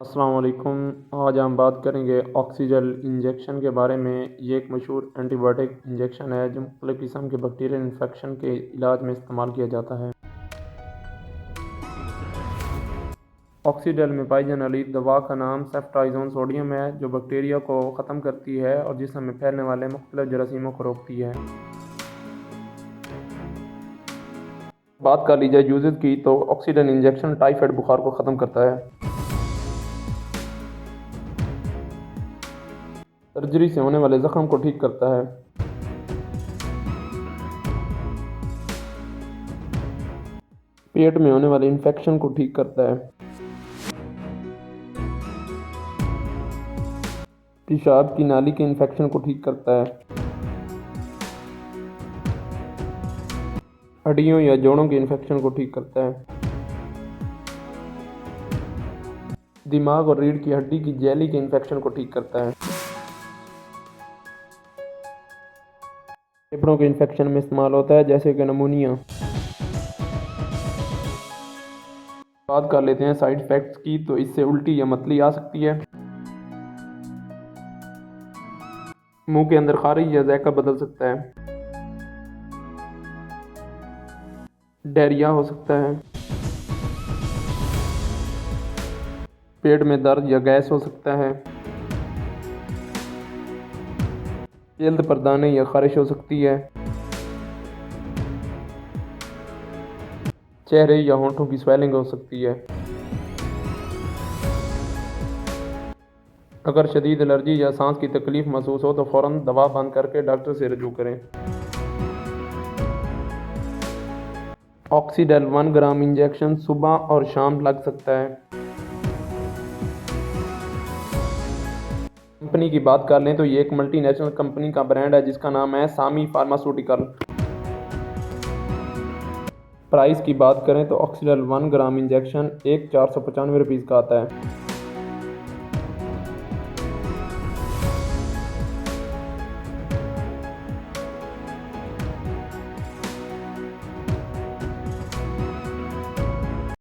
अस्सलाम वालेकुम। आज हम बात करेंगे ऑक्सीजन इंजेक्शन के बारे में। ये एक मशहूर एंटीबायोटिक इंजेक्शन है जो मुख्तलिफ़ किस्म के बैक्टीरियल इन्फेक्शन के इलाज में इस्तेमाल किया जाता है। ऑक्सीडेल में पाई जाने वाली दवा का नाम सेफ्ट्राइज़ोन सोडियम है जो बैक्टीरिया को ख़त्म करती है और जिस्म में फैलने वाले मुख्तलिफ़ जरासीमों को रोकती है। बात कर ली जाए यूजेस की तो ऑक्सीजन इंजेक्शन टाइफाइड बुखार को ख़त्म करता है, सर्जरी से होने वाले ज़ख्म को ठीक करता है, पेट में होने वाले इन्फेक्शन को ठीक करता है, पेशाब की नाली के इन्फेक्शन को ठीक करता है, हड्डियों या जोड़ों के इन्फेक्शन को ठीक करता है, दिमाग और रीढ़ की हड्डी की जेली के इन्फेक्शन को ठीक करता है, फेफड़ों के इन्फेक्शन में इस्तेमाल होता है जैसे कि नमूनिया। बात कर लेते हैं साइड इफ़ेक्ट्स की तो इससे उल्टी या मतली आ सकती है, मुंह के अंदर खारिज या जायका बदल सकता है, डायरिया हो सकता है, पेट में दर्द या गैस हो सकता है, जल्द पर दाने या खारिश हो सकती है, चेहरे या होंठों की स्वेलिंग हो सकती है। अगर शदीद एलर्जी या सांस की तकलीफ महसूस हो तो फ़ौरन दवा बंद करके डॉक्टर से रजू करें। ऑक्सीडेल 1 ग्राम इंजेक्शन सुबह और शाम लग सकता है। कंपनी की बात कर लें तो ये एक मल्टीनेशनल कंपनी का ब्रांड है जिसका नाम है सामी फार्मास्यूटिकल। प्राइस की बात करें तो ऑक्सीडेल 1 ग्राम इंजेक्शन एक 495 रुपीज़ का आता है।